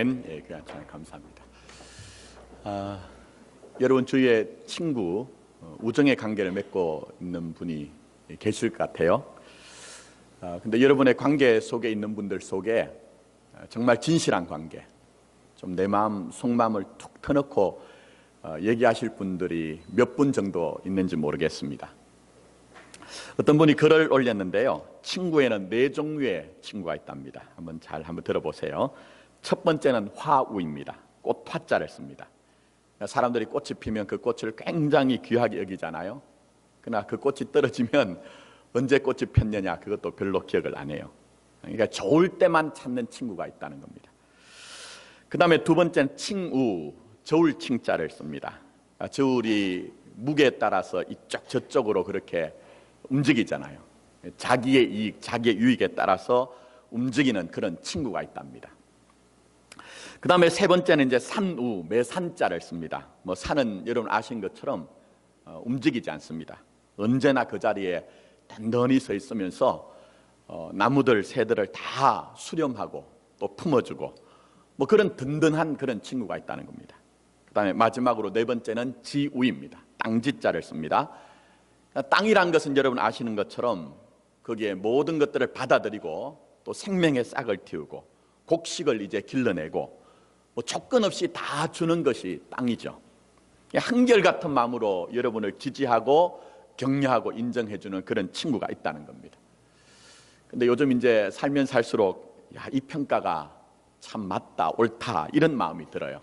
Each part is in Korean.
아멘. 예, 그냥 참 감사합니다. 여러분 주위에 친구, 우정의 관계를 맺고 있는 분이 계실 것 같아요. 근데 여러분의 관계 속에 있는 분들 속에 정말 진실한 관계, 좀 내 마음 속마음을 툭 터놓고 얘기하실 분들이 몇 분 정도 있는지 모르겠습니다. 어떤 분이 글을 올렸는데요, 친구에는 4종류의 친구가 있답니다. 한번 들어보세요. 첫 번째는 화우입니다. 꽃 화자를 씁니다. 사람들이 꽃이 피면 그 꽃을 굉장히 귀하게 여기잖아요. 그러나 그 꽃이 떨어지면 언제 꽃이 폈느냐 그것도 별로 기억을 안 해요. 그러니까 좋을 때만 찾는 친구가 있다는 겁니다. 그 다음에 두 번째는 칭우, 저울 칭자를 씁니다. 저울이 무게에 따라서 이쪽 저쪽으로 그렇게 움직이잖아요. 자기의 이익, 자기의 유익에 따라서 움직이는 그런 친구가 있답니다. 그 다음에 세 번째는 이제 산우, 매산자를 씁니다. 산은 여러분 아시는 것처럼 움직이지 않습니다. 언제나 그 자리에 단단히 서 있으면서 나무들, 새들을 다 수렴하고 또 품어주고 그런 든든한 그런 친구가 있다는 겁니다. 그 다음에 마지막으로 네 번째는 지우입니다. 땅지자를 씁니다. 땅이란 것은 여러분 아시는 것처럼 거기에 모든 것들을 받아들이고 또 생명의 싹을 틔우고 곡식을 이제 길러내고 조건 없이 다 주는 것이 땅이죠. 한결같은 마음으로 여러분을 지지하고 격려하고 인정해주는 그런 친구가 있다는 겁니다. 근데 요즘 이제 살면 살수록 이 평가가 참 맞다, 옳다 이런 마음이 들어요.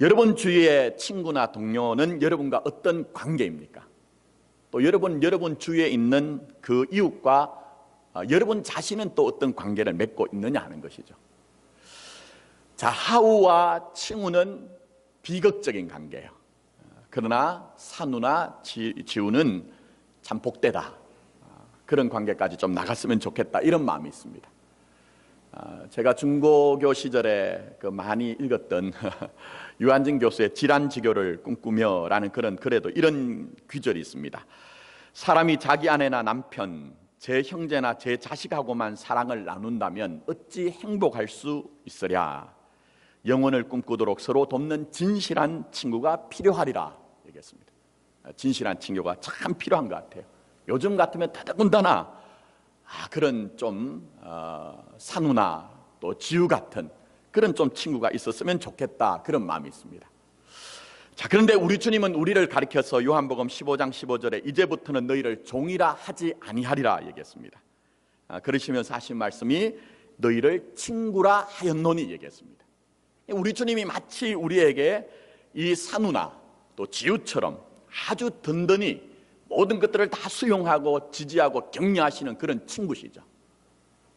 여러분 주위의 친구나 동료는 여러분과 어떤 관계입니까? 또 여러분 주위에 있는 그 이웃과 여러분 자신은 또 어떤 관계를 맺고 있느냐 하는 것이죠. 자, 하우와 칭우는 비극적인 관계예요. 그러나 산우나 지우는 참 복되다. 그런 관계까지 좀 나갔으면 좋겠다 이런 마음이 있습니다. 제가 중고교 시절에 많이 읽었던 유한진 교수의 질환지교를 꿈꾸며 라는 그런 글에도 이런 귀절이 있습니다. 사람이 자기 아내나 남편, 제 형제나 제 자식하고만 사랑을 나눈다면 어찌 행복할 수 있으랴. 영혼을 꿈꾸도록 서로 돕는 진실한 친구가 필요하리라 얘기했습니다. 진실한 친구가 참 필요한 것 같아요. 요즘 같으면 더더군다나 그런 좀 산우나 또 지우 같은 그런 좀 친구가 있었으면 좋겠다 그런 마음이 있습니다. 자, 그런데 우리 주님은 우리를 가리켜서 요한복음 15장 15절에 이제부터는 너희를 종이라 하지 아니하리라 얘기했습니다. 그러시면서 하신 말씀이 너희를 친구라 하였노니 얘기했습니다. 우리 주님이 마치 우리에게 이 산우나 또 지우처럼 아주 든든히 모든 것들을 다 수용하고 지지하고 격려하시는 그런 친구시죠.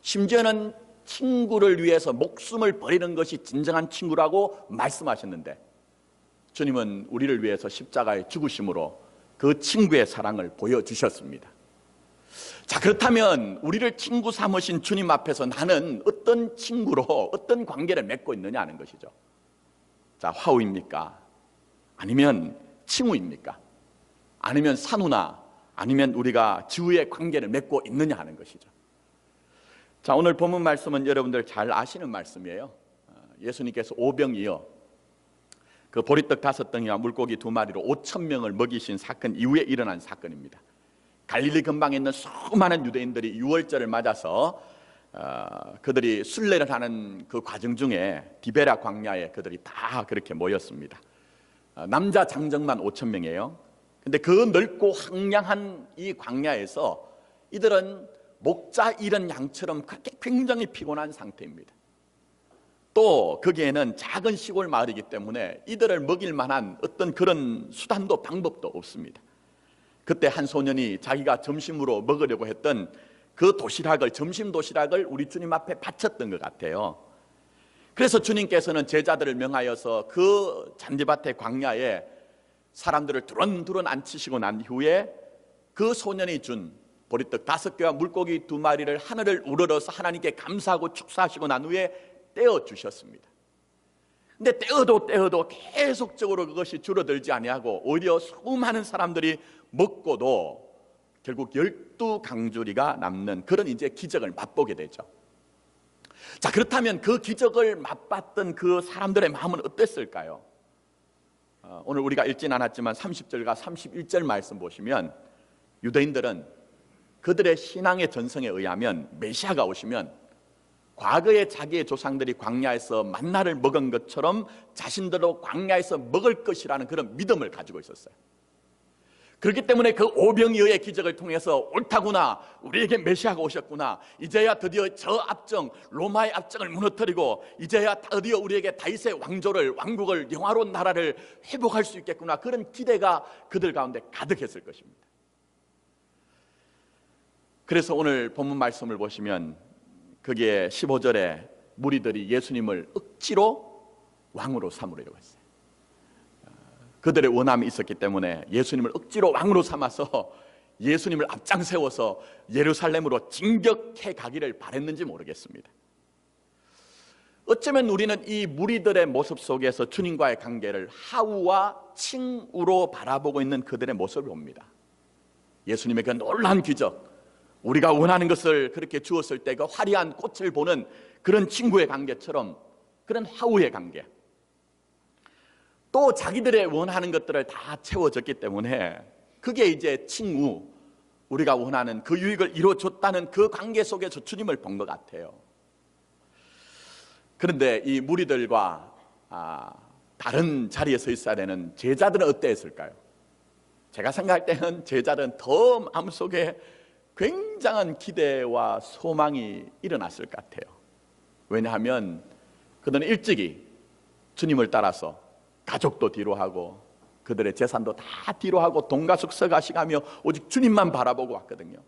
심지어는 친구를 위해서 목숨을 버리는 것이 진정한 친구라고 말씀하셨는데 주님은 우리를 위해서 십자가에 죽으심으로 그 친구의 사랑을 보여주셨습니다. 자, 그렇다면 우리를 친구 삼으신 주님 앞에서 나는 어떤 친구로 어떤 관계를 맺고 있느냐 하는 것이죠. 자, 화우입니까? 아니면 칭우입니까? 아니면 산우나 아니면 우리가 지우의 관계를 맺고 있느냐 하는 것이죠. 자, 오늘 본문 말씀은 여러분들 잘 아시는 말씀이에요. 예수님께서 오병이어 그 보리떡 5덩이와 물고기 2마리로 5,000명을 먹이신 사건 이후에 일어난 사건입니다. 갈릴리 근방에 있는 수많은 유대인들이 유월절을 맞아서 그들이 순례를 하는 그 과정 중에 디베라 광야에 그들이 다 그렇게 모였습니다. 남자 장정만 5,000명이에요. 근데 그 넓고 황량한 이 광야에서 이들은 목자 잃은 양처럼 그렇게 굉장히 피곤한 상태입니다. 또 거기에는 작은 시골 마을이기 때문에 이들을 먹일 만한 어떤 그런 수단도 방법도 없습니다. 그때 한 소년이 자기가 점심으로 먹으려고 했던 그 도시락을, 점심 도시락을 우리 주님 앞에 바쳤던 것 같아요. 그래서 주님께서는 제자들을 명하여서 그 잔디밭의 광야에 사람들을 두런두런 앉히시고 난 이후에 그 소년이 준 보리떡 5개와 물고기 2마리를 하늘을 우러러서 하나님께 감사하고 축사하시고 난 후에 떼어 주셨습니다. 근데 떼어도 계속적으로 그것이 줄어들지 아니하고 오히려 수많은 사람들이 먹고도 결국 12강주리가 남는 그런 이제 기적을 맛보게 되죠. 자, 그렇다면 그 기적을 맛봤던 그 사람들의 마음은 어땠을까요? 오늘 우리가 읽진 않았지만 30절과 31절 말씀 보시면 유대인들은 그들의 신앙의 전성에 의하면 메시아가 오시면 과거에 자기의 조상들이 광야에서 만나를 먹은 것처럼 자신들도 광야에서 먹을 것이라는 그런 믿음을 가지고 있었어요. 그렇기 때문에 그 오병이어의 기적을 통해서 옳다구나, 우리에게 메시아가 오셨구나, 이제야 드디어 저 압정, 로마의 압정을 무너뜨리고 이제야 드디어 우리에게 다윗의 왕국을, 영화로운 나라를 회복할 수 있겠구나, 그런 기대가 그들 가운데 가득했을 것입니다. 그래서 오늘 본문 말씀을 보시면 거기에 15절에 무리들이 예수님을 억지로 왕으로 삼으려고 했어요. 그들의 원함이 있었기 때문에 예수님을 억지로 왕으로 삼아서 예수님을 앞장 세워서 예루살렘으로 진격해 가기를 바랬는지 모르겠습니다. 어쩌면 우리는 이 무리들의 모습 속에서 주님과의 관계를 하우와 칭우로 바라보고 있는 그들의 모습을 봅니다. 예수님의 그 놀라운 기적, 우리가 원하는 것을 그렇게 주었을 때 그 화려한 꽃을 보는 그런 친구의 관계처럼 그런 하우의 관계, 또 자기들의 원하는 것들을 다 채워졌기 때문에 그게 이제 칭우, 우리가 원하는 그 유익을 이루어줬다는 그 관계 속에서 주님을 본 것 같아요. 그런데 이 무리들과 다른 자리에 서 있어야 되는 제자들은 어땠을까요? 제가 생각할 때는 제자들은 더 마음속에 굉장한 기대와 소망이 일어났을 것 같아요. 왜냐하면 그들은 일찍이 주님을 따라서 가족도 뒤로 하고 그들의 재산도 다 뒤로 하고 동가숙서가시가며 오직 주님만 바라보고 왔거든요.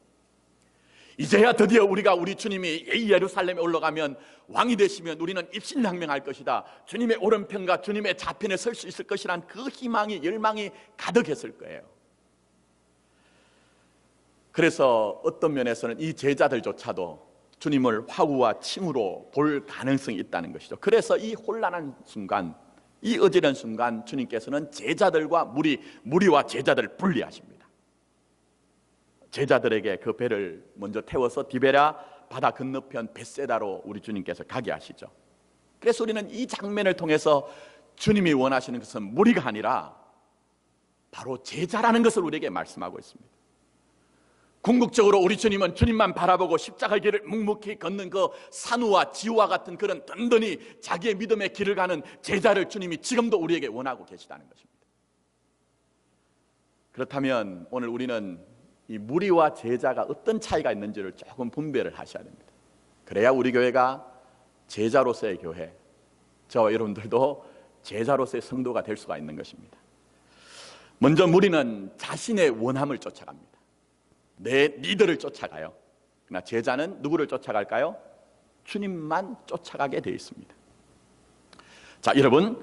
이제야 드디어 우리 주님이 예루살렘에 올라가면 왕이 되시면 우리는 입신양명할 것이다, 주님의 오른편과 주님의 좌편에 설 수 있을 것이란 그 희망이, 열망이 가득했을 거예요. 그래서 어떤 면에서는 이 제자들조차도 주님을 화우와 칭우로 볼 가능성이 있다는 것이죠. 그래서 이 혼란한 순간, 이 어지러운 순간 주님께서는 제자들과 무리와 제자들을 분리하십니다. 제자들에게 그 배를 먼저 태워서 디베랴 바다 건너편 벳세다로 우리 주님께서 가게 하시죠. 그래서 우리는 이 장면을 통해서 주님이 원하시는 것은 무리가 아니라 바로 제자라는 것을 우리에게 말씀하고 있습니다. 궁극적으로 우리 주님은 주님만 바라보고 십자가 길을 묵묵히 걷는 그 산우와 지우와 같은 그런 든든히 자기의 믿음의 길을 가는 제자를 주님이 지금도 우리에게 원하고 계시다는 것입니다. 그렇다면 오늘 우리는 이 무리와 제자가 어떤 차이가 있는지를 조금 분별을 하셔야 됩니다. 그래야 우리 교회가 제자로서의 교회, 저와 여러분들도 제자로서의 성도가 될 수가 있는 것입니다. 먼저 무리는 자신의 원함을 쫓아갑니다. 내 리더를 쫓아가요. 그러나 제자는 누구를 쫓아갈까요? 주님만 쫓아가게 되어 있습니다. 자, 여러분,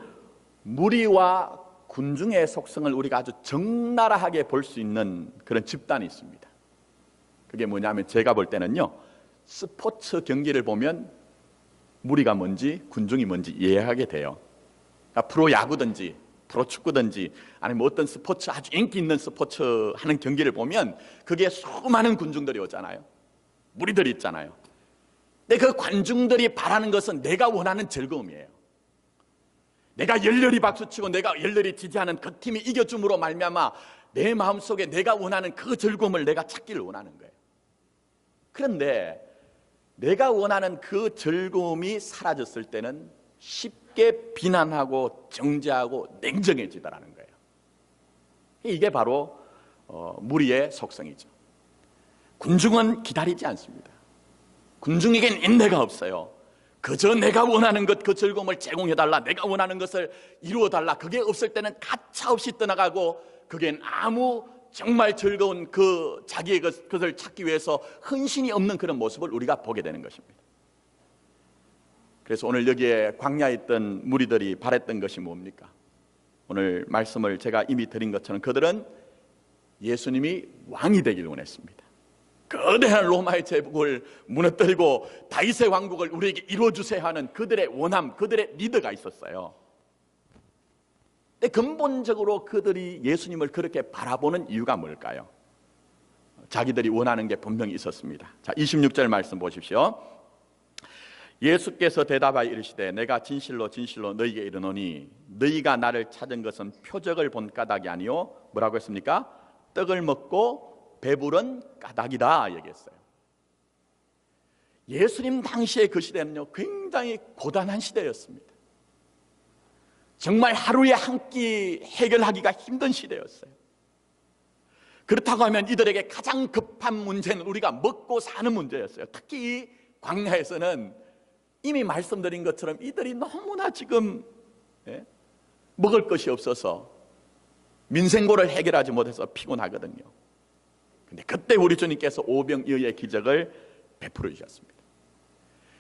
무리와 군중의 속성을 우리가 아주 적나라하게 볼 수 있는 그런 집단이 있습니다. 그게 뭐냐면 제가 볼 때는요, 스포츠 경기를 보면 무리가 뭔지 군중이 뭔지 이해하게 돼요. 그러니까 프로야구든지 프로축구든지 아니면 어떤 스포츠, 아주 인기 있는 스포츠 하는 경기를 보면 그게 수많은 군중들이 오잖아요. 무리들이 있잖아요. 근데 그 관중들이 바라는 것은 내가 원하는 즐거움이에요. 내가 열렬히 박수치고 내가 열렬히 지지하는 그 팀이 이겨줌으로 말미암아 내 마음속에 내가 원하는 그 즐거움을 내가 찾기를 원하는 거예요. 그런데 내가 원하는 그 즐거움이 사라졌을 때는 쉽게 비난하고 정죄하고 냉정해지더라는 거예요. 이게 바로 무리의 속성이죠. 군중은 기다리지 않습니다. 군중에겐 인내가 없어요. 그저 내가 원하는 것, 그 즐거움을 제공해달라, 내가 원하는 것을 이루어달라, 그게 없을 때는 가차없이 떠나가고 그겐 아무 정말 즐거운 그 자기의 것을 찾기 위해서 헌신이 없는 그런 모습을 우리가 보게 되는 것입니다. 그래서 오늘 여기에 광야에 있던 무리들이 바랬던 것이 뭡니까? 오늘 말씀을 제가 이미 드린 것처럼 그들은 예수님이 왕이 되기를 원했습니다. 거대한 로마의 제국을 무너뜨리고 다윗의 왕국을 우리에게 이루어주세요 하는 그들의 원함, 그들의 리더가 있었어요. 근데 근본적으로 그들이 예수님을 그렇게 바라보는 이유가 뭘까요? 자기들이 원하는 게 분명히 있었습니다. 자, 26절 말씀 보십시오. 예수께서 대답하여 이르시되 내가 진실로 진실로 너희에게 이르노니 너희가 나를 찾은 것은 표적을 본 까닭이 아니요 뭐라고 했습니까? 떡을 먹고 배부른 까닭이다 얘기했어요. 예수님 당시에 그 시대는요 굉장히 고단한 시대였습니다. 정말 하루에 한 끼 해결하기가 힘든 시대였어요. 그렇다고 하면 이들에게 가장 급한 문제는 우리가 먹고 사는 문제였어요. 특히 이 광야에서는 이미 말씀드린 것처럼 이들이 너무나 지금 먹을 것이 없어서 민생고를 해결하지 못해서 피곤하거든요. 근데 그때 우리 주님께서 오병이어의 기적을 베풀어 주셨습니다.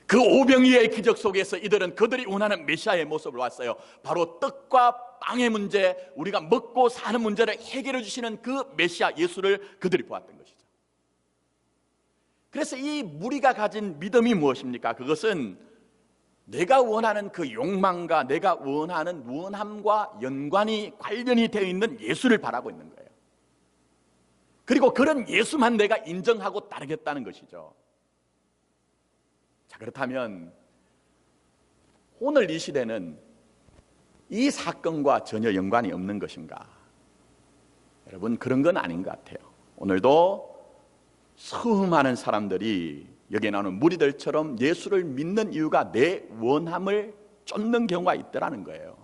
그 오병이어의 기적 속에서 이들은 그들이 원하는 메시아의 모습을 왔어요. 바로 떡과 빵의 문제, 우리가 먹고 사는 문제를 해결해 주시는 그 메시아 예수를 그들이 보았던 것이죠. 그래서 이 무리가 가진 믿음이 무엇입니까? 그것은 내가 원하는 그 욕망과 내가 원하는 원함과 연관이 관련이 되어 있는 예수를 바라고 있는 거예요. 그리고 그런 예수만 내가 인정하고 따르겠다는 것이죠. 자, 그렇다면 오늘 이 시대는 이 사건과 전혀 연관이 없는 것인가? 여러분, 그런 건 아닌 것 같아요. 오늘도 수많은 사람들이 여기에 나오는 무리들처럼 예수를 믿는 이유가 내 원함을 쫓는 경우가 있더라는 거예요.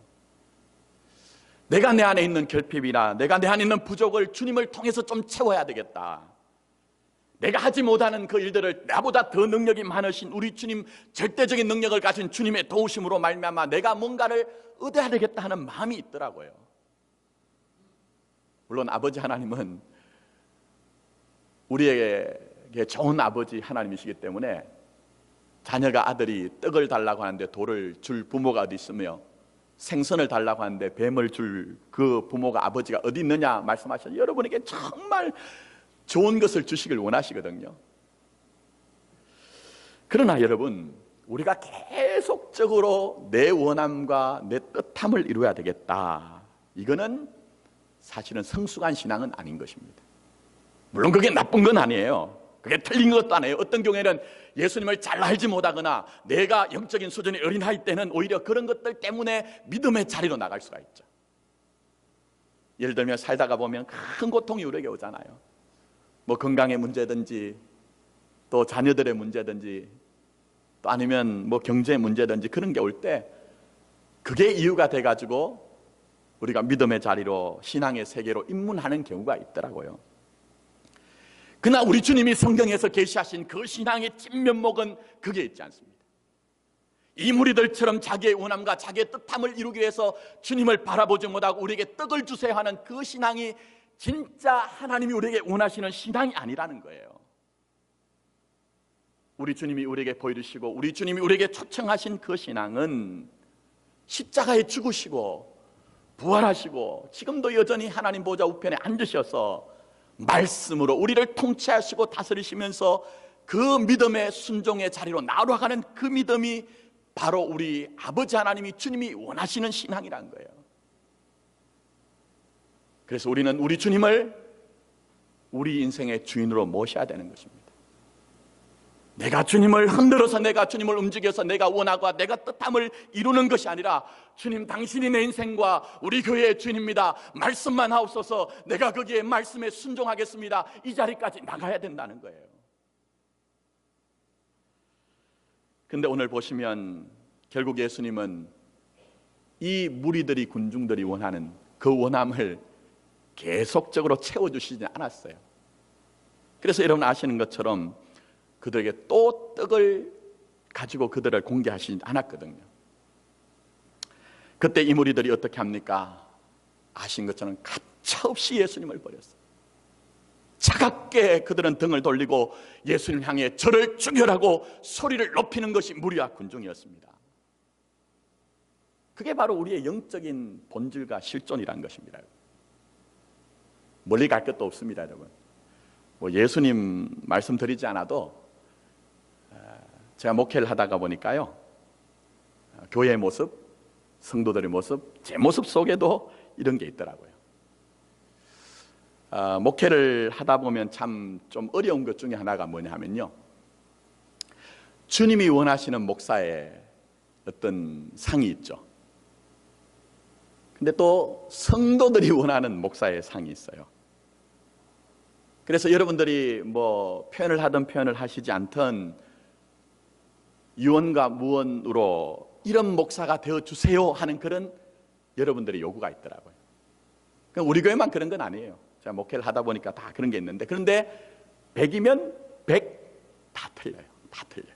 내가 내 안에 있는 결핍이나 내가 내 안에 있는 부족을 주님을 통해서 좀 채워야 되겠다. 내가 하지 못하는 그 일들을 나보다 더 능력이 많으신 우리 주님, 절대적인 능력을 가진 주님의 도우심으로 말미암아 내가 뭔가를 얻어야 되겠다 하는 마음이 있더라고요. 물론 아버지 하나님은 우리에게 좋은 아버지 하나님이시기 때문에 자녀가 아들이 떡을 달라고 하는데 돌을 줄 부모가 어디 있으며 생선을 달라고 하는데 뱀을 줄 그 부모가 아버지가 어디 있느냐 말씀하셔서 여러분에게 정말 좋은 것을 주시길 원하시거든요. 그러나 여러분, 우리가 계속적으로 내 원함과 내 뜻함을 이루어야 되겠다, 이거는 사실은 성숙한 신앙은 아닌 것입니다. 물론 그게 나쁜 건 아니에요. 그게 틀린 것도 아니에요. 어떤 경우에는 예수님을 잘 알지 못하거나 내가 영적인 수준이 어린 나이 때는 오히려 그런 것들 때문에 믿음의 자리로 나갈 수가 있죠. 예를 들면 살다가 보면 큰 고통이 우리에게 오잖아요. 뭐 건강의 문제든지 또 자녀들의 문제든지 또 아니면 뭐 경제의 문제든지 그런 게 올 때 그게 이유가 돼가지고 우리가 믿음의 자리로 신앙의 세계로 입문하는 경우가 있더라고요. 그러나 우리 주님이 성경에서 계시하신 그 신앙의 진면목은 그게 있지 않습니다. 이 무리들처럼 자기의 원함과 자기의 뜻함을 이루기 위해서 주님을 바라보지 못하고 우리에게 떡을 주세요 하는 그 신앙이 진짜 하나님이 우리에게 원하시는 신앙이 아니라는 거예요. 우리 주님이 우리에게 보여주시고 우리 주님이 우리에게 초청하신 그 신앙은 십자가에 죽으시고 부활하시고 지금도 여전히 하나님 보좌 우편에 앉으셔서 말씀으로 우리를 통치하시고 다스리시면서 그 믿음의 순종의 자리로 나아가는 그 믿음이 바로 우리 아버지 하나님이 주님이 원하시는 신앙이라는 거예요. 그래서 우리는 우리 주님을 우리 인생의 주인으로 모셔야 되는 것입니다. 내가 주님을 흔들어서 내가 주님을 움직여서 내가 원하고 내가 뜻함을 이루는 것이 아니라 주님, 당신이 내 인생과 우리 교회의 주인입니다. 말씀만 하옵소서. 내가 거기에 말씀에 순종하겠습니다. 이 자리까지 나가야 된다는 거예요. 근데 오늘 보시면 결국 예수님은 이 무리들이, 군중들이 원하는 그 원함을 계속적으로 채워주시지 않았어요. 그래서 여러분 아시는 것처럼 그들에게 또 떡을 가지고 그들을 공개하시지 않았거든요. 그때 이 무리들이 어떻게 합니까? 아신 것처럼 가차없이 예수님을 버렸어요. 차갑게 그들은 등을 돌리고 예수님 향해 저를 죽여라고 소리를 높이는 것이 무리와 군중이었습니다. 그게 바로 우리의 영적인 본질과 실존이라는 것입니다. 멀리 갈 것도 없습니다, 여러분. 뭐 예수님 말씀드리지 않아도 제가 목회를 하다가 보니까요, 교회의 모습, 성도들의 모습, 제 모습 속에도 이런 게 있더라고요. 목회를 하다 보면 참 좀 어려운 것 중에 하나가 뭐냐 하면요, 주님이 원하시는 목사의 어떤 상이 있죠. 근데 또 성도들이 원하는 목사의 상이 있어요. 그래서 여러분들이 뭐 표현을 하든 표현을 하시지 않든 유언과 무언으로 이런 목사가 되어주세요 하는 그런 여러분들의 요구가 있더라고요. 우리 교회만 그런 건 아니에요. 제가 목회를 하다 보니까 다 그런 게 있는데, 그런데 100이면 100 다 틀려요. 다 틀려요.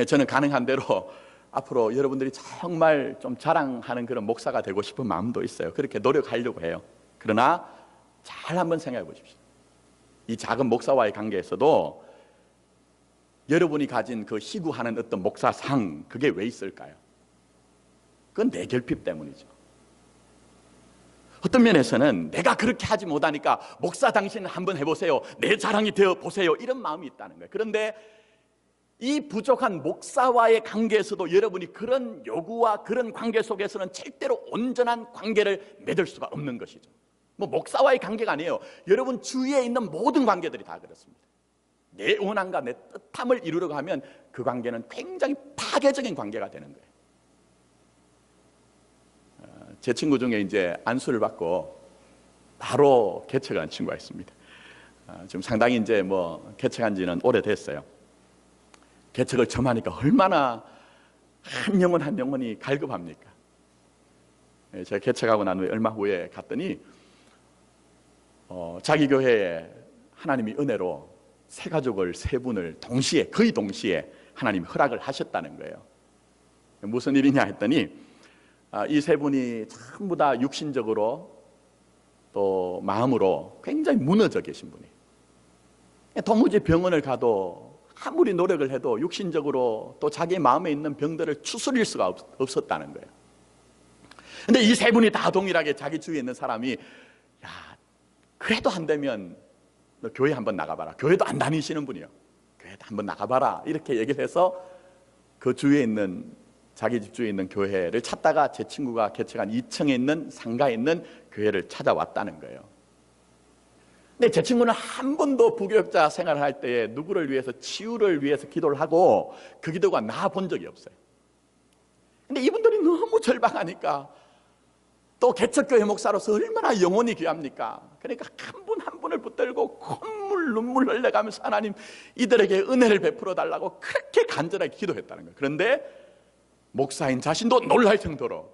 저는 가능한 대로 앞으로 여러분들이 정말 좀 자랑하는 그런 목사가 되고 싶은 마음도 있어요. 그렇게 노력하려고 해요. 그러나 잘 한번 생각해 보십시오. 이 작은 목사와의 관계에서도 여러분이 가진 그 희구하는 어떤 목사상, 그게 왜 있을까요? 그건 내 결핍 때문이죠. 어떤 면에서는 내가 그렇게 하지 못하니까 목사 당신은 한번 해보세요, 내 자랑이 되어 보세요, 이런 마음이 있다는 거예요. 그런데 이 부족한 목사와의 관계에서도 여러분이 그런 요구와 그런 관계 속에서는 절대로 온전한 관계를 맺을 수가 없는 것이죠. 뭐 목사와의 관계가 아니에요. 여러분 주위에 있는 모든 관계들이 다 그렇습니다. 내 원함과 내 뜻함을 이루려고 하면 그 관계는 굉장히 파괴적인 관계가 되는 거예요. 제 친구 중에 이제 안수를 받고 바로 개척한 친구가 있습니다. 지금 상당히 이제 뭐 개척한 지는 오래됐어요. 개척을 처음 하니까 얼마나 한 영혼 한 영혼이 갈급합니까? 제가 개척하고 난 후에 얼마 후에 갔더니 자기 교회에 하나님이 은혜로 세 가족을 세 분을 동시에, 거의 동시에 하나님이 허락을 하셨다는 거예요. 무슨 일이냐 했더니 이 세 분이 전부 다 육신적으로 또 마음으로 굉장히 무너져 계신 분이에요. 도무지 병원을 가도 아무리 노력을 해도 육신적으로 또 자기 마음에 있는 병들을 추스릴 수가 없었다는 거예요. 근데 이 세 분이 다 동일하게 자기 주위에 있는 사람이, 야, 그래도 안 되면 너 교회 한번 나가봐라. 교회도 안 다니시는 분이요. 교회도 한번 나가봐라. 이렇게 얘기를 해서 그 주위에 있는, 자기 집 주위에 있는 교회를 찾다가 제 친구가 개척한 2층에 있는 상가에 있는 교회를 찾아왔다는 거예요. 근데 제 친구는 한 번도 부교육자 생활을 할 때에 누구를 위해서, 치유를 위해서 기도를 하고 그 기도가 나아 본 적이 없어요. 근데 이분들이 너무 절박하니까, 또 개척교회 목사로서 얼마나 영혼이 귀합니까? 그러니까 한 분 한 분을 붙들고 콧물 눈물 흘려가면서 하나님 이들에게 은혜를 베풀어 달라고 그렇게 간절하게 기도했다는 거예요. 그런데 목사인 자신도 놀랄 정도로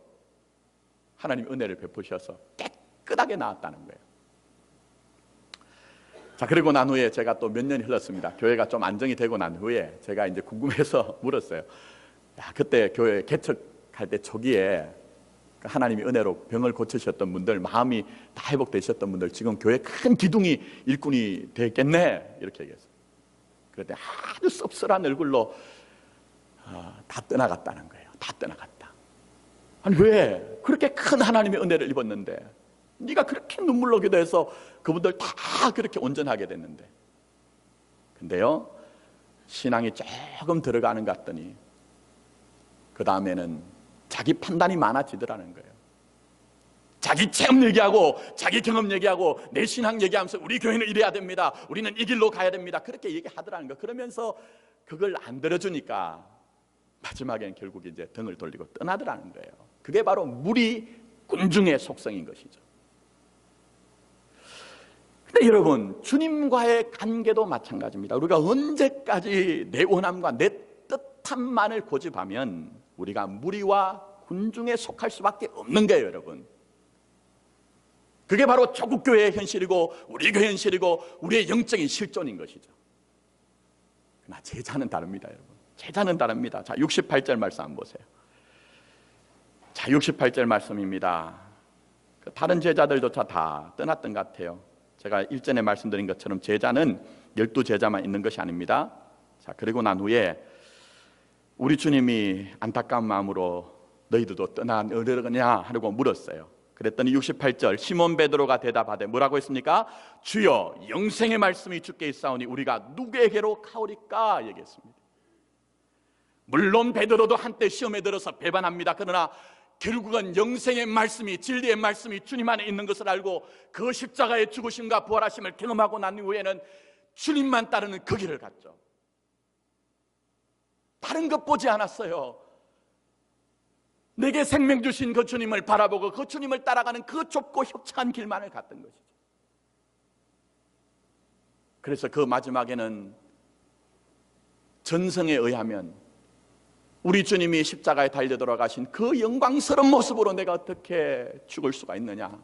하나님 은혜를 베푸셔서 깨끗하게 나았다는 거예요. 자, 그리고 난 후에 제가 또 몇 년이 흘렀습니다. 교회가 좀 안정이 되고 난 후에 제가 이제 궁금해서 물었어요. 야, 그때 교회 개척할 때 초기에 하나님이 은혜로 병을 고치셨던 분들, 마음이 다 회복되셨던 분들, 지금 교회 큰 기둥이 일꾼이 되겠네, 이렇게 얘기했어요. 그런데 아주 씁쓸한 얼굴로 다 떠나갔다는 거예요. 다 떠나갔다. 아니, 왜 그렇게 큰 하나님의 은혜를 입었는데, 네가 그렇게 눈물로 기도해서 그분들 다 그렇게 온전하게 됐는데. 근데요, 신앙이 조금 들어가는 것 같더니 그 다음에는 자기 판단이 많아지더라는 거예요. 자기 체험 얘기하고 자기 경험 얘기하고 내 신앙 얘기하면서 우리 교회는 이래야 됩니다, 우리는 이 길로 가야 됩니다, 그렇게 얘기하더라는 거예요. 그러면서 그걸 안 들어주니까 마지막엔 결국 이제 등을 돌리고 떠나더라는 거예요. 그게 바로 무리 군중의 속성인 것이죠. 근데 여러분, 주님과의 관계도 마찬가지입니다. 우리가 언제까지 내 원함과 내 뜻함만을 고집하면 우리가 무리와 군중에 속할 수밖에 없는 거예요, 여러분. 그게 바로 조국교회의 현실이고 우리 교회 현실이고 우리의 영적인 실존인 것이죠. 그러나 제자는 다릅니다, 여러분. 제자는 다릅니다. 자, 68절 말씀 한번 보세요. 자, 68절 말씀입니다. 다른 제자들조차 다 떠났던 것 같아요. 제가 일전에 말씀드린 것처럼 제자는 12제자만 있는 것이 아닙니다. 자, 그리고 난 후에 우리 주님이 안타까운 마음으로 너희들도 떠나느냐 하고 물었어요. 그랬더니 68절 시몬 베드로가 대답하되 뭐라고 했습니까? 주여, 영생의 말씀이 주께 있사오니 우리가 누구에게로 가오리까 얘기했습니다. 물론 베드로도 한때 시험에 들어서 배반합니다. 그러나 결국은 영생의 말씀이, 진리의 말씀이 주님 안에 있는 것을 알고 그 십자가의 죽으심과 부활하심을 경험하고 난 후에는 주님만 따르는 그 길을 갔죠. 다른 것 보지 않았어요. 내게 생명 주신 그 주님을 바라보고 그 주님을 따라가는 그 좁고 협착한 길만을 갔던 것이죠. 그래서 그 마지막에는 전성에 의하면 우리 주님이 십자가에 달려 돌아가신 그 영광스러운 모습으로 내가 어떻게 죽을 수가 있느냐?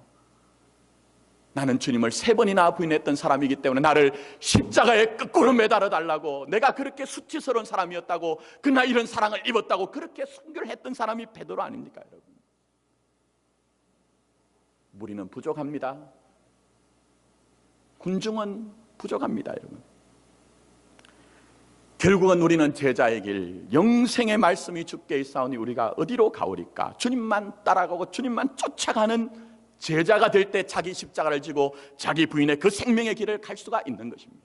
나는 주님을 3번이나 부인했던 사람이기 때문에 나를 십자가에 거꾸로 매달아 달라고, 내가 그렇게 수치스러운 사람이었다고, 그러나 이런 사랑을 입었다고 그렇게 순교를 했던 사람이 베드로 아닙니까, 여러분? 무리는 부족합니다. 군중은 부족합니다, 여러분. 결국은 우리는 제자의 길, 영생의 말씀이 주께 있사오니 우리가 어디로 가오리까? 주님만 따라가고 주님만 쫓아가는 제자가 될 때 자기 십자가를 지고 자기 부인의 그 생명의 길을 갈 수가 있는 것입니다.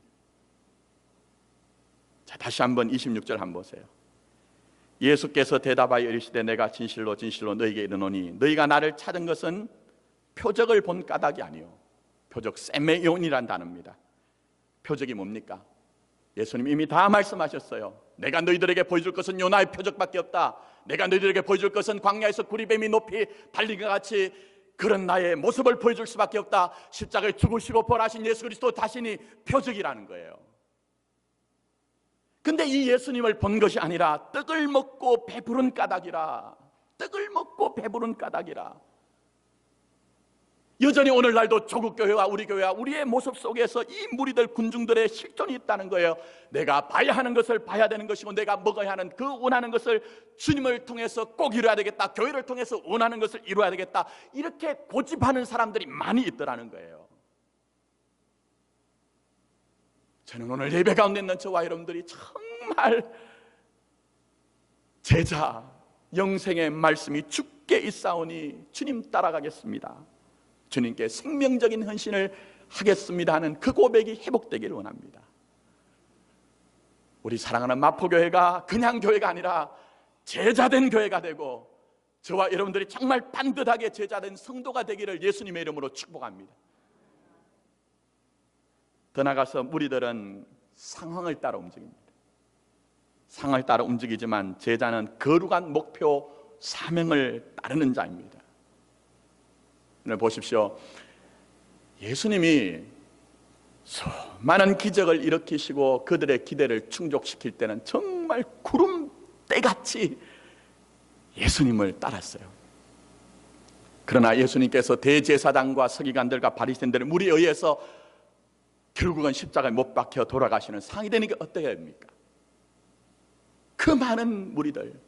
자, 다시 한번 26절 한번 보세요. 예수께서 대답하여 이르시되 내가 진실로 진실로 너희에게 이르노니 너희가 나를 찾은 것은 표적을 본 까닭이 아니요, 표적 세메온이란 단어입니다. 표적이 뭡니까? 예수님 이미 다 말씀하셨어요. 내가 너희들에게 보여줄 것은 요나의 표적밖에 없다. 내가 너희들에게 보여줄 것은 광야에서 구리뱀이 높이 달린 것 같이 그런 나의 모습을 보여줄 수밖에 없다. 십자가에 죽으시고 부활하신 예수 그리스도 자신이 표적이라는 거예요. 근데 이 예수님을 본 것이 아니라 떡을 먹고 배부른 까닭이라, 떡을 먹고 배부른 까닭이라. 여전히 오늘날도 조국 교회와 우리 교회와 우리의 모습 속에서 이 무리들 군중들의 실존이 있다는 거예요. 내가 봐야 하는 것을 봐야 되는 것이고, 내가 먹어야 하는 그 원하는 것을 주님을 통해서 꼭 이루어야 되겠다, 교회를 통해서 원하는 것을 이루어야 되겠다, 이렇게 고집하는 사람들이 많이 있더라는 거예요. 저는 오늘 예배 가운데 있는 저와 여러분들이 정말 제자, 영생의 말씀이 주께 있사오니 주님 따라가겠습니다, 주님께 생명적인 헌신을 하겠습니다 하는 그 고백이 회복되기를 원합니다. 우리 사랑하는 마포교회가 그냥 교회가 아니라 제자된 교회가 되고, 저와 여러분들이 정말 반듯하게 제자된 성도가 되기를 예수님의 이름으로 축복합니다. 더 나아가서 무리들은 상황을 따라 움직입니다. 상황을 따라 움직이지만 제자는 거룩한 목표, 사명을 따르는 자입니다. 오늘 보십시오. 예수님이 수많은 기적을 일으키시고 그들의 기대를 충족시킬 때는 정말 구름대같이 예수님을 따랐어요. 그러나 예수님께서 대제사장과 서기관들과 바리새인들의 무리에 의해서 결국은 십자가에 못 박혀 돌아가시는 상이 되는 게 어때야 합니까? 그 많은 무리들,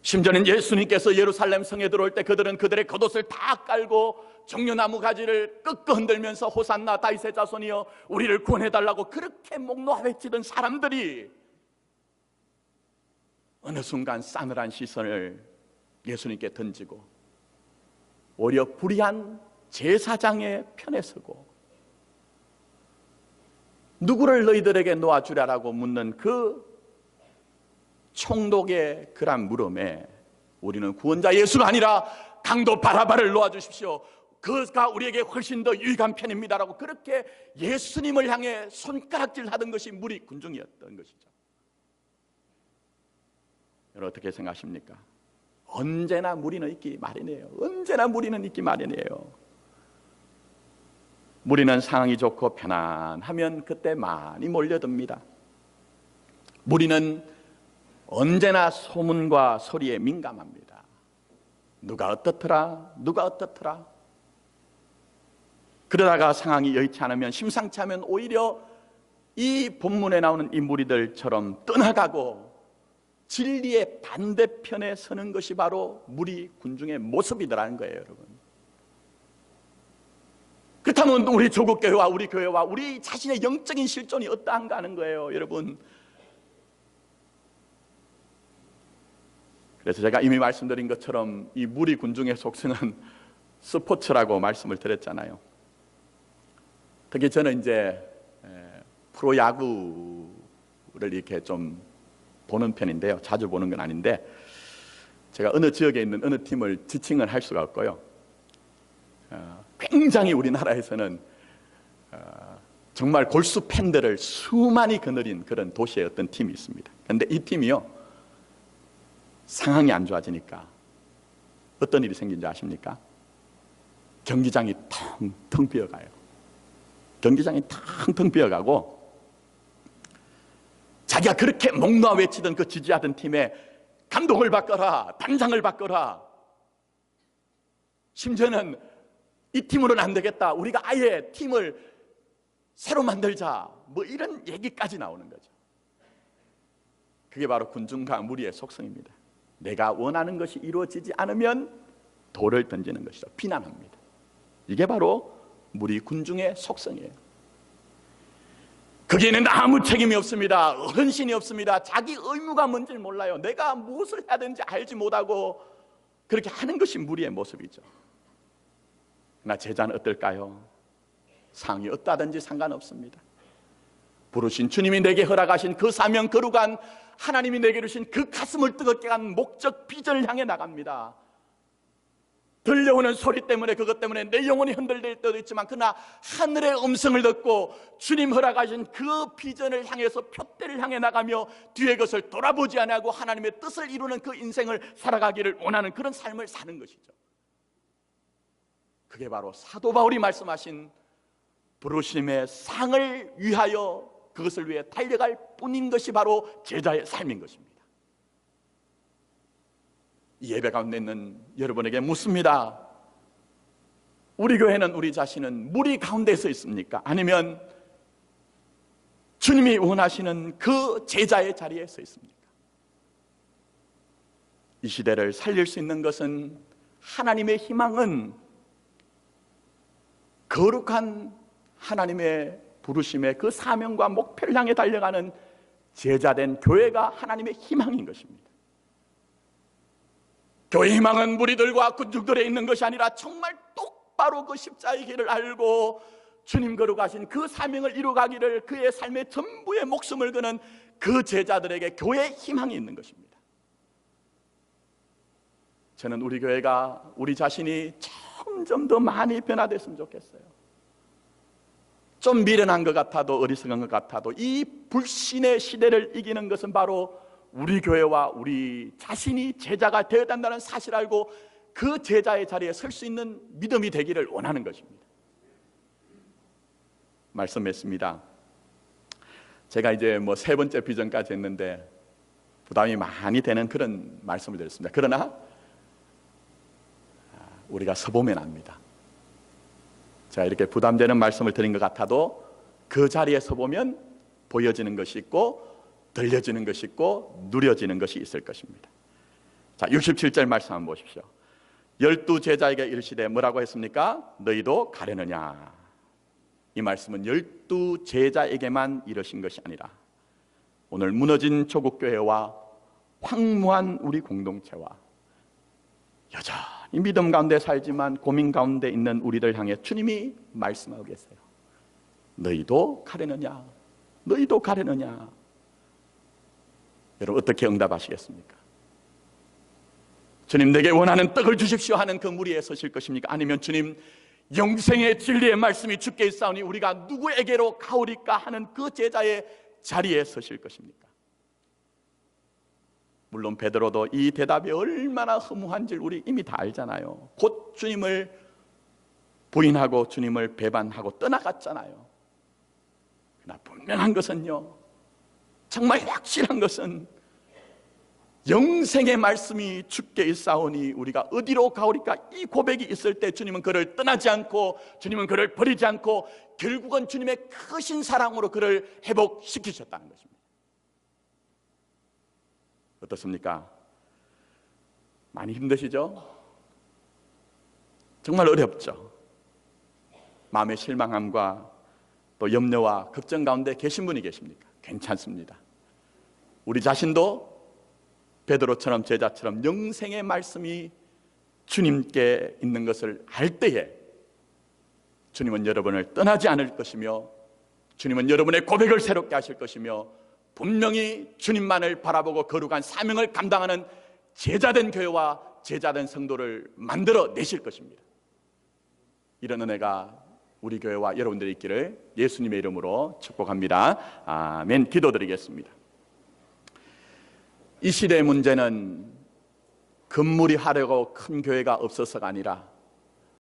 심지어는 예수님께서 예루살렘 성에 들어올 때 그들은 그들의 겉옷을 다 깔고 종려나무 가지를 끄끄 흔들면서 호산나 다윗의 자손이여 우리를 구원해달라고 그렇게 목 놓아 외치던 사람들이 어느 순간 싸늘한 시선을 예수님께 던지고 오히려 불의한 제사장의 편에 서고 누구를 너희들에게 놓아주랴라고 묻는 그 총독의 그런 물음에 우리는 구원자 예수가 아니라 강도 바라바를 놓아주십시오, 그가 우리에게 훨씬 더 유익한 편입니다라고 그렇게 예수님을 향해 손가락질 하던 것이 무리 군중이었던 것이죠. 여러분 어떻게 생각하십니까? 언제나 무리는 있기 마련이에요. 언제나 무리는 있기 마련이에요. 무리는 상황이 좋고 편안하면 그때 많이 몰려듭니다. 무리는 언제나 소문과 소리에 민감합니다. 누가 어떻더라, 누가 어떻더라. 그러다가 상황이 여의치 않으면, 심상치 않으면 오히려 이 본문에 나오는 이 무리들처럼 떠나가고 진리의 반대편에 서는 것이 바로 무리 군중의 모습이더라는 거예요, 여러분. 그렇다면 우리 조국교회와 우리 교회와 우리 자신의 영적인 실존이 어떠한가 하는 거예요, 여러분. 그래서 제가 이미 말씀드린 것처럼 이 무리 군중의 속성은 스포츠라고 말씀을 드렸잖아요. 특히 저는 이제 프로야구를 이렇게 좀 보는 편인데요. 자주 보는 건 아닌데, 제가 어느 지역에 있는 어느 팀을 지칭을 할 수가 없고요. 굉장히 우리나라에서는 정말 골수 팬들을 수많이 거느린 그런 도시의 어떤 팀이 있습니다. 그런데 이 팀이요, 상황이 안 좋아지니까 어떤 일이 생긴지 아십니까? 경기장이 텅텅 비어가요. 경기장이 텅텅 비어가고 자기가 그렇게 목 놓아 외치던 그 지지하던 팀에 감독을 바꿔라, 단장을 바꿔라, 심지어는 이 팀으로는 안 되겠다, 우리가 아예 팀을 새로 만들자, 뭐 이런 얘기까지 나오는 거죠. 그게 바로 군중과 무리의 속성입니다. 내가 원하는 것이 이루어지지 않으면 돌을 던지는 것이죠. 비난합니다. 이게 바로 무리 군중의 속성이에요. 거기에는 아무 책임이 없습니다. 헌신이 없습니다. 자기 의무가 뭔지 몰라요. 내가 무엇을 해야 되는지 알지 못하고 그렇게 하는 것이 무리의 모습이죠. 그러나 제자는 어떨까요? 상황이 어떠하든지 상관없습니다. 부르신 주님이 내게 허락하신 그 사명 거룩한 하나님이 내게 주신 그 가슴을 뜨겁게 한 목적 비전을 향해 나갑니다. 들려오는 소리 때문에, 그것 때문에 내 영혼이 흔들릴 때도 있지만 그러나 하늘의 음성을 듣고 주님 허락하신 그 비전을 향해서 표대를 향해 나가며 뒤에 것을 돌아보지 않고 하나님의 뜻을 이루는 그 인생을 살아가기를 원하는 그런 삶을 사는 것이죠. 그게 바로 사도 바울이 말씀하신 부르심의 상을 위하여 그것을 위해 달려갈 뿐인 것이 바로 제자의 삶인 것입니다. 이 예배 가운데 있는 여러분에게 묻습니다. 우리 교회는, 우리 자신은 무리 가운데서 있습니까? 아니면 주님이 원하시는 그 제자의 자리에 서 있습니까? 이 시대를 살릴 수 있는 것은, 하나님의 희망은 거룩한 하나님의 부르심의 그 사명과 목표를 향해 달려가는 제자된 교회가 하나님의 희망인 것입니다. 교회 희망은 무리들과 군중들에 있는 것이 아니라 정말 똑바로 그 십자가의 길을 알고 주님 거룩하신 그 사명을 이루가기를 그의 삶의 전부의 목숨을 거는 그 제자들에게 교회의 희망이 있는 것입니다. 저는 우리 교회가, 우리 자신이 점점 더 많이 변화됐으면 좋겠어요. 좀 미련한 것 같아도, 어리석은 것 같아도 이 불신의 시대를 이기는 것은 바로 우리 교회와 우리 자신이 제자가 되어야 한다는 사실을 알고 그 제자의 자리에 설 수 있는 믿음이 되기를 원하는 것입니다. 말씀했습니다. 제가 이제 세 번째 비전까지 했는데 부담이 많이 되는 그런 말씀을 드렸습니다. 그러나 우리가 서보면 압니다. 제가 이렇게 부담되는 말씀을 드린 것 같아도 그 자리에 서보면 보여지는 것이 있고 들려지는 것이 있고 누려지는 것이 있을 것입니다. 자, 67절 말씀 한번 보십시오. 12 제자에게 이르시되 뭐라고 했습니까? 너희도 가려느냐. 이 말씀은 12 제자에게만 이르신 것이 아니라 오늘 무너진 조국교회와 황무한 우리 공동체와 여전히 믿음 가운데 살지만 고민 가운데 있는 우리들 향해 주님이 말씀하고 계세요. 너희도 가려느냐? 너희도 가려느냐? 여러분 어떻게 응답하시겠습니까? 주님 내게 원하는 떡을 주십시오 하는 그 무리에 서실 것입니까? 아니면 주님 영생의 진리의 말씀이 주께 있사오니 우리가 누구에게로 가오리까 하는 그 제자의 자리에 서실 것입니까? 물론 베드로도 이 대답이 얼마나 허무한지 우리 이미 다 알잖아요. 곧 주님을 부인하고 주님을 배반하고 떠나갔잖아요. 그러나 분명한 것은요, 정말 확실한 것은 영생의 말씀이 주께 있사오니 우리가 어디로 가오리까 이 고백이 있을 때 주님은 그를 떠나지 않고 주님은 그를 버리지 않고 결국은 주님의 크신 사랑으로 그를 회복시키셨다는 것입니다. 어떻습니까? 많이 힘드시죠? 정말 어렵죠? 마음의 실망함과 또 염려와 걱정 가운데 계신 분이 계십니까? 괜찮습니다. 우리 자신도 베드로처럼 제자처럼 영생의 말씀이 주님께 있는 것을 알 때에 주님은 여러분을 떠나지 않을 것이며 주님은 여러분의 고백을 새롭게 하실 것이며 분명히 주님만을 바라보고 거룩한 사명을 감당하는 제자된 교회와 제자된 성도를 만들어 내실 것입니다. 이런 은혜가 우리 교회와 여러분들이 있기를 예수님의 이름으로 축복합니다. 아멘. 기도드리겠습니다. 이 시대의 문제는 건물이 하려고 큰 교회가 없어서가 아니라